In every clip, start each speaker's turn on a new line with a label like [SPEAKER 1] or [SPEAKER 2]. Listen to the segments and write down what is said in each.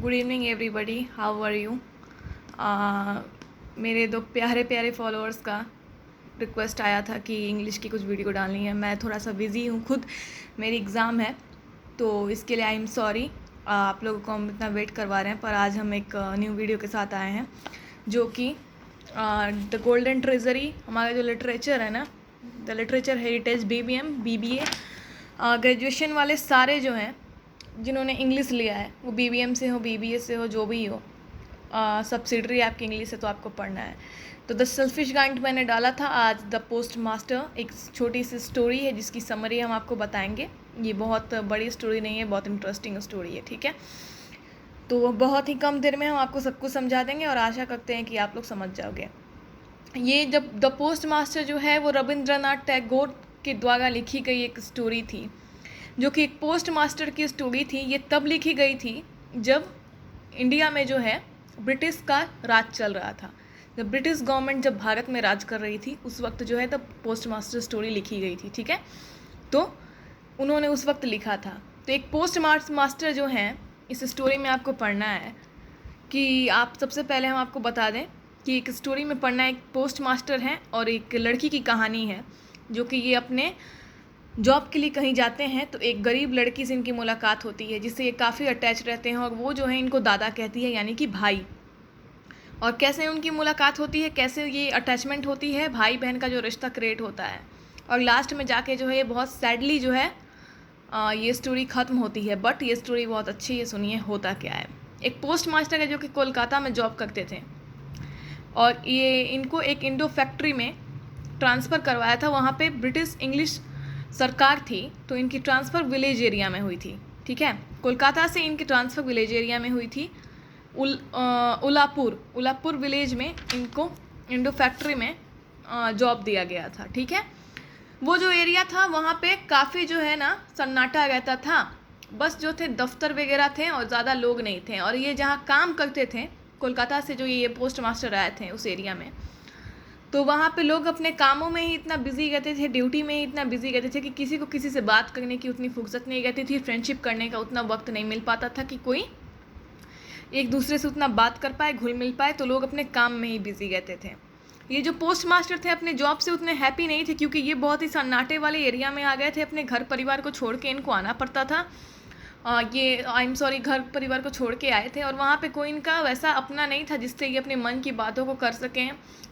[SPEAKER 1] Good evening everybody, how are you. मेरे दो प्यारे प्यारे फॉलोअर्स का रिक्वेस्ट आया था कि इंग्लिश की कुछ वीडियो डालनी है। मैं थोड़ा सा बिज़ी हूँ, खुद मेरी एग्ज़ाम है, तो इसके लिए आई एम सॉरी। आप लोगों को हम इतना वेट करवा रहे हैं, पर आज हम एक न्यू वीडियो के साथ आए हैं जो कि द गोल्डन ट्रेजरी, हमारा जो लिटरेचर है ना, the literature heritage BBM BBA graduation वाले सारे जो हैं जिन्होंने इंग्लिश लिया है, वो BBM से हो BBA से हो जो भी हो, सब्सिडरी आपकी इंग्लिश है तो आपको पढ़ना है। तो द सेल्फिश गाइड मैंने डाला था। आज द पोस्ट मास्टर एक छोटी सी स्टोरी है जिसकी समरी हम आपको बताएंगे। ये बहुत बड़ी स्टोरी नहीं है, बहुत इंटरेस्टिंग स्टोरी है, ठीक है। तो बहुत ही कम देर में हम आपको सब कुछ समझा देंगे और आशा करते हैं कि आप लोग समझ जाओगे। ये जब द पोस्ट मास्टर जो है वो रविंद्रनाथ टैगोर के द्वारा लिखी गई एक स्टोरी थी, जो कि एक पोस्ट मास्टर की स्टोरी थी। ये तब लिखी गई थी जब इंडिया में जो है ब्रिटिश का राज चल रहा था। जब ब्रिटिश गवर्नमेंट जब भारत में राज कर रही थी उस वक्त जो है तब पोस्ट मास्टर स्टोरी लिखी गई थी, ठीक है। तो उन्होंने उस वक्त लिखा था। तो एक पोस्ट मास्टर जो हैं, इस स्टोरी में आपको पढ़ना है कि आप सबसे पहले हम आपको बता दें कि एक स्टोरी में पढ़ना एक पोस्ट मास्टर हैं और एक लड़की की कहानी है, जो कि ये अपने जॉब के लिए कहीं जाते हैं तो एक गरीब लड़की से इनकी मुलाकात होती है जिससे ये काफ़ी अटैच रहते हैं, और वो जो है इनको दादा कहती है, यानी कि भाई। और कैसे उनकी मुलाकात होती है, कैसे ये अटैचमेंट होती है, भाई बहन का जो रिश्ता क्रिएट होता है, और लास्ट में जाके जो है ये बहुत सैडली जो है ये स्टोरी ख़त्म होती है। बट ये स्टोरी बहुत अच्छी है, सुनिए होता क्या है। एक पोस्ट मास्टर है जो कि कोलकाता में जॉब करते थे, और ये इनको एक इंडो फैक्ट्री में ट्रांसफ़र करवाया था। वहाँ पे ब्रिटिश इंग्लिश सरकार थी, तो इनकी ट्रांसफ़र विलेज एरिया में हुई थी, ठीक है। कोलकाता से इनकी ट्रांसफ़र विलेज एरिया में हुई थी। उलापुर विलेज में इनको इंडो फैक्ट्री में जॉब दिया गया था, ठीक है। वो जो एरिया था वहाँ पे काफ़ी जो है ना सन्नाटा रहता था, बस जो थे दफ्तर वगैरह थे और ज़्यादा लोग नहीं थे। और ये जहाँ काम करते थे, कोलकाता से जो ये पोस्ट मास्टर आए थे उस एरिया में, तो वहाँ पे लोग अपने कामों में ही इतना बिजी रहते थे, ड्यूटी में ही इतना बिजी रहते थे कि किसी को किसी से बात करने की उतनी फुर्सत नहीं रहती थी, फ्रेंडशिप करने का उतना वक्त नहीं मिल पाता था कि कोई एक दूसरे से उतना बात कर पाए, घुल मिल पाए। तो लोग अपने काम में ही बिजी रहते थे। ये जो पोस्ट मास्टर थे अपने जॉब से उतने हैप्पी नहीं थे, क्योंकि ये बहुत ही सन्नाटे वाले एरिया में आ गए थे। अपने घर परिवार को छोड़ के इनको आना पड़ता था। ये आई एम सॉरी घर परिवार को छोड़ के आए थे, और वहाँ पे कोई इनका वैसा अपना नहीं था जिससे ये अपने मन की बातों को कर सकें।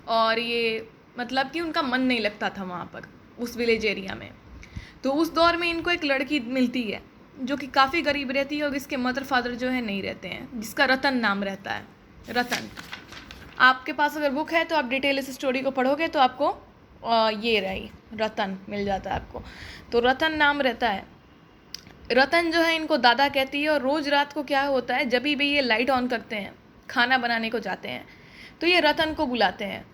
[SPEAKER 1] और ये मतलब कि उनका मन नहीं लगता था वहाँ पर उस विलेज एरिया में। तो उस दौर में इनको एक लड़की मिलती है जो कि काफ़ी गरीब रहती है, और इसके मदर फादर जो है नहीं रहते हैं, जिसका रतन नाम रहता है। रतन, आपके पास अगर बुक है तो आप डिटेल इस स्टोरी को पढ़ोगे तो आपको ये रही रतन मिल जाता है आपको। तो रतन नाम रहता है। रतन जो है इनको दादा कहती है, और रोज़ रात को क्या होता है, जब भी ये लाइट ऑन करते हैं, खाना बनाने को जाते हैं, तो ये रतन को बुलाते हैं।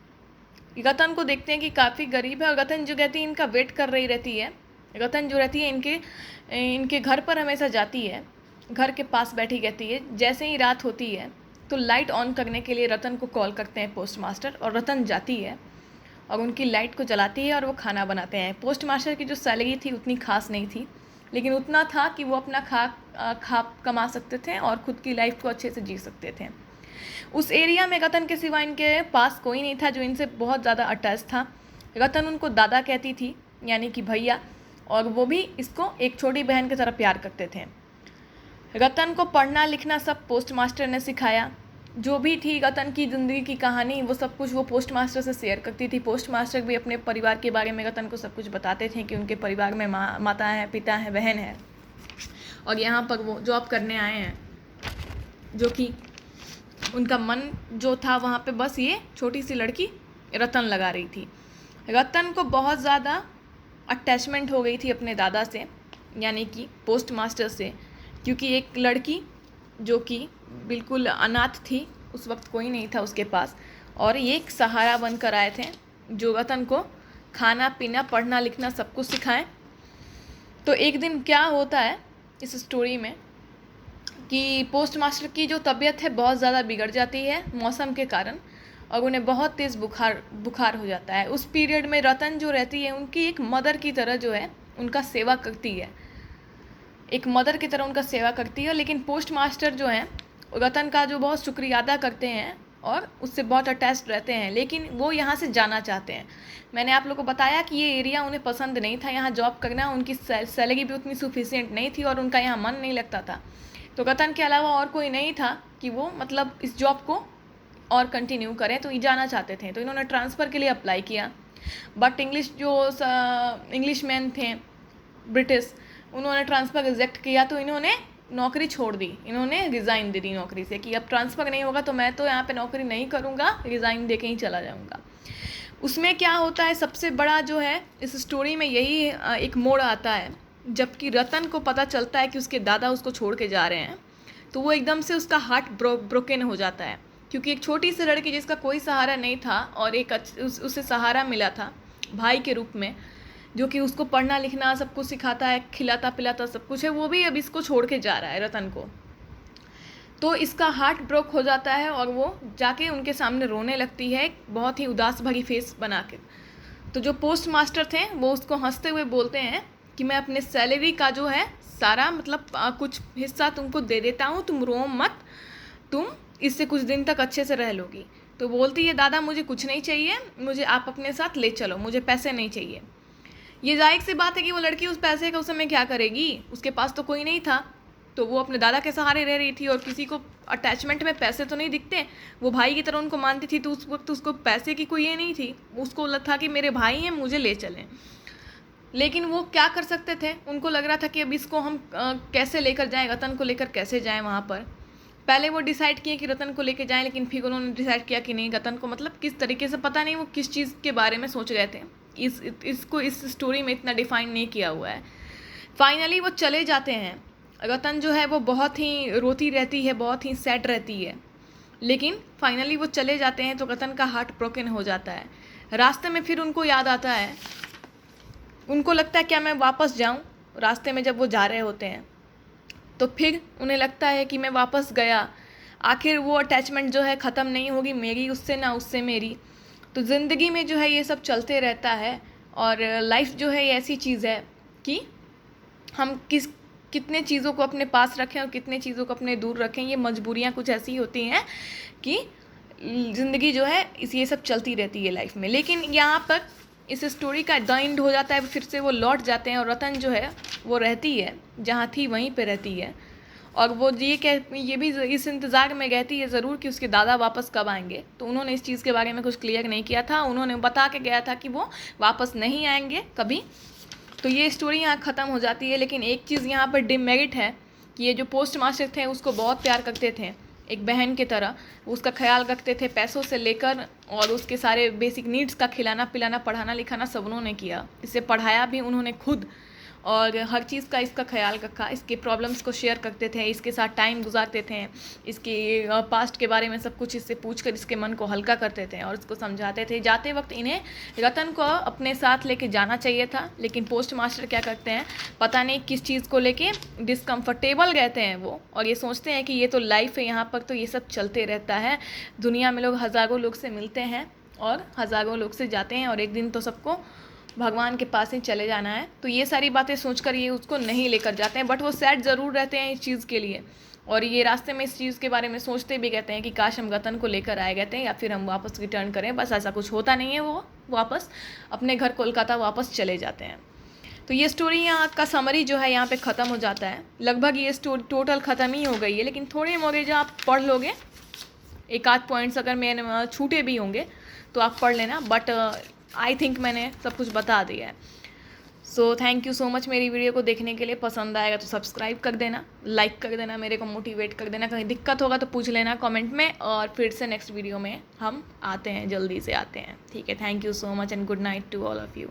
[SPEAKER 1] रतन को देखते हैं कि काफ़ी गरीब है, और रतन जो कहती है इनका वेट कर रही रहती है। रतन जो रहती है इनके घर पर हमेशा जाती है, घर के पास बैठी रहती है। जैसे ही रात होती है तो लाइट ऑन करने के लिए रतन को कॉल करते हैं पोस्ट मास्टर, और रतन जाती है और उनकी लाइट को जलाती है और वो खाना बनाते हैं। पोस्ट मास्टर की जो सैलरी थी उतनी खास नहीं थी, लेकिन उतना था कि वो अपना खा कमा सकते थे और ख़ुद की लाइफ को अच्छे से जी सकते थे। उस एरिया में रतन के सिवा इनके पास कोई नहीं था जो इनसे बहुत ज़्यादा अटैच था। रतन उनको दादा कहती थी, यानी कि भैया, और वो भी इसको एक छोटी बहन की तरह प्यार करते थे। रतन को पढ़ना लिखना सब पोस्ट मास्टर ने सिखाया। जो भी थी रतन की ज़िंदगी की कहानी, वो सब कुछ वो पोस्ट मास्टर से शेयर करती थी। पोस्ट मास्टर भी अपने परिवार के बारे में रतन को सब कुछ बताते थे कि उनके परिवार में माता है, पिता है, बहन है, और यहाँ पर वो जॉब करने आए हैं, जो कि उनका मन जो था वहाँ पे बस ये छोटी सी लड़की रतन लगा रही थी। रतन को बहुत ज़्यादा अटैचमेंट हो गई थी अपने दादा से, यानी कि पोस्ट मास्टर से, क्योंकि एक लड़की जो कि बिल्कुल अनाथ थी, उस वक्त कोई नहीं था उसके पास, और ये एक सहारा बनकर आए थे जो रतन को खाना पीना पढ़ना लिखना सब कुछ सिखाएं। तो एक दिन क्या होता है इस स्टोरी में कि पोस्ट मास्टर की जो तबीयत है बहुत ज़्यादा बिगड़ जाती है मौसम के कारण, और उन्हें बहुत तेज़ बुखार हो जाता है। उस पीरियड में रतन जो रहती है उनकी एक मदर की तरह जो है उनका सेवा करती है, एक मदर की तरह उनका सेवा करती है। लेकिन पोस्ट मास्टर जो हैं रतन का जो बहुत शुक्रिया अदा करते हैं और उससे बहुत अटैच्ड रहते हैं, लेकिन वो यहाँ से जाना चाहते हैं। मैंने आप लोगों को बताया कि ये एरिया उन्हें पसंद नहीं था, यहाँ जॉब करना, उनकी सैलरी भी उतनी सफिशिएंट नहीं थी और उनका यहाँ मन नहीं लगता था। तो रतन के अलावा और कोई नहीं था कि वो मतलब इस जॉब को और कंटिन्यू करें, तो ये जाना चाहते थे। तो इन्होंने ट्रांसफ़र के लिए अप्लाई किया, बट इंग्लिश मैन थे ब्रिटिश, उन्होंने ट्रांसफ़र रिजेक्ट किया। तो इन्होंने नौकरी छोड़ दी, इन्होंने रिज़ाइन दे दी नौकरी से कि अब ट्रांसफ़र नहीं होगा तो मैं तो यहाँ पे नौकरी नहीं करूँगा, रिज़ाइन दे के ही चला जाऊँगा। उसमें क्या होता है, सबसे बड़ा जो है इस स्टोरी में यही एक मोड़ आता है, जबकि रतन को पता चलता है कि उसके दादा उसको छोड़ के जा रहे हैं, तो वो एकदम से उसका हार्ट ब्रोकन हो जाता है, क्योंकि एक छोटी सी लड़की जिसका कोई सहारा नहीं था और एक उसे सहारा मिला था भाई के रूप में, जो कि उसको पढ़ना लिखना सब कुछ सिखाता है, खिलाता पिलाता सब कुछ है, वो भी अब इसको छोड़ के जा रहा है रतन को। तो इसका हार्ट ब्रोक हो जाता है और वो जाके उनके सामने रोने लगती है, बहुत ही उदास भरी फेस बना के। तो जो पोस्ट मास्टर थे वो उसको हंसते हुए बोलते हैं कि मैं अपने सैलरी का जो है सारा मतलब कुछ हिस्सा तुमको दे देता हूँ, तुम रो मत, तुम इससे कुछ दिन तक अच्छे से रह लोगी। तो बोलती है दादा मुझे कुछ नहीं चाहिए, मुझे आप अपने साथ ले चलो, मुझे पैसे नहीं चाहिए। ये जाहिर सी बात है कि वो लड़की उस पैसे का उस समय क्या करेगी, उसके पास तो कोई नहीं था, तो वो अपने दादा के सहारे रह रही थी और किसी को अटैचमेंट में पैसे तो नहीं दिखते, वो भाई की तरह उनको मानती थी, तो उस वक्त उसको पैसे की कोई ये नहीं थी, उसको लग था कि मेरे भाई हैं मुझे ले चलें। लेकिन वो क्या कर सकते थे, उनको लग रहा था कि अब इसको हम कैसे लेकर जाएं, रतन को लेकर कैसे जाएं वहाँ पर। पहले वो डिसाइड किए कि रतन को लेकर जाएं, लेकिन फिर उन्होंने डिसाइड किया कि नहीं, रतन को मतलब किस तरीके से पता नहीं वो किस चीज़ के बारे में सोच रहे थे, इसको इस स्टोरी में इतना डिफाइन नहीं किया हुआ है। फाइनली वो चले जाते हैं। रतन जो है वो बहुत ही रोती रहती है, बहुत ही सैड रहती है, लेकिन फाइनली वो चले जाते हैं तो रतन का हार्ट ब्रोकन हो जाता है। रास्ते में फिर उनको याद आता है, उनको लगता है क्या मैं वापस जाऊं। रास्ते में जब वो जा रहे होते हैं तो फिर उन्हें लगता है कि मैं वापस गया, आखिर वो अटैचमेंट जो है ख़त्म नहीं होगी मेरी उससे, ना उससे मेरी। तो ज़िंदगी में जो है ये सब चलते रहता है, और लाइफ जो है ये ऐसी चीज़ है कि हम कितने चीज़ों को अपने पास रखें और कितने चीज़ों को अपने दूर रखें, ये मजबूरियाँ कुछ ऐसी होती हैं कि ज़िंदगी जो है ये सब चलती रहती है लाइफ में। लेकिन यहाँ पर इस स्टोरी का द एंड हो जाता है, फिर से वो लौट जाते हैं और रतन जो है वो रहती है जहाँ थी वहीं पे रहती है, और वो ये भी इस इंतज़ार में रहती है ज़रूर कि उसके दादा वापस कब आएंगे। तो उन्होंने इस चीज़ के बारे में कुछ क्लियर नहीं किया था, उन्होंने बता के गया था कि वो वापस नहीं आएंगे कभी। तो ये स्टोरी यहाँ ख़त्म हो जाती है। लेकिन एक चीज़ यहाँ पर डिमेरिट है कि ये जो पोस्ट मास्टर थे उसको बहुत प्यार करते थे, एक बहन की तरह उसका ख्याल रखते थे, पैसों से लेकर और उसके सारे बेसिक नीड्स का खिलाना पिलाना पढ़ाना लिखाना सब उन्होंने किया, इसे पढ़ाया भी उन्होंने खुद, और हर चीज़ का इसका ख्याल रखा, इसके प्रॉब्लम्स को शेयर करते थे, इसके साथ टाइम गुजारते थे, इसके पास्ट के बारे में सब कुछ इससे पूछकर इसके मन को हल्का करते थे और इसको समझाते थे। जाते वक्त इन्हें रतन को अपने साथ लेके जाना चाहिए था, लेकिन पोस्ट मास्टर क्या करते हैं पता नहीं किस चीज़ को लेके डिसकम्फर्टेबल रहते हैं वो, और ये सोचते हैं कि ये तो लाइफ है, यहाँ पर तो ये सब चलते रहता है, दुनिया में लोग हज़ारों लोग से मिलते हैं और हज़ारों लोग से जाते हैं और एक दिन तो सबको भगवान के पास ही चले जाना है। तो ये सारी बातें सोचकर ये उसको नहीं लेकर जाते हैं, बट वो सैड ज़रूर रहते हैं इस चीज़ के लिए, और ये रास्ते में इस चीज़ के बारे में सोचते भी कहते हैं कि काश हम रतन को लेकर आए गए थे या फिर हम वापस रिटर्न करें, बस ऐसा कुछ होता नहीं है, वो वापस अपने घर कोलकाता वापस चले जाते हैं। तो ये स्टोरी यहाँ का समरी जो है यहाँ पे ख़त्म हो जाता है। लगभग ये स्टोरी टोटल ख़त्म ही हो गई है, लेकिन थोड़े मोड़े जो आप पढ़ लोगे, एक आध पॉइंट्स अगर मैंने छूटे भी होंगे तो आप पढ़ लेना, बट आई थिंक मैंने सब कुछ बता दिया है। So thank you so much मेरी वीडियो को देखने के लिए। पसंद आएगा तो सब्सक्राइब कर देना, लाइक कर देना, मेरे को मोटिवेट कर देना। कहीं दिक्कत होगा तो पूछ लेना कमेंट में, और फिर से नेक्स्ट वीडियो में हम आते हैं, जल्दी से आते हैं। ठीक है, thank you so much and good night to all of you.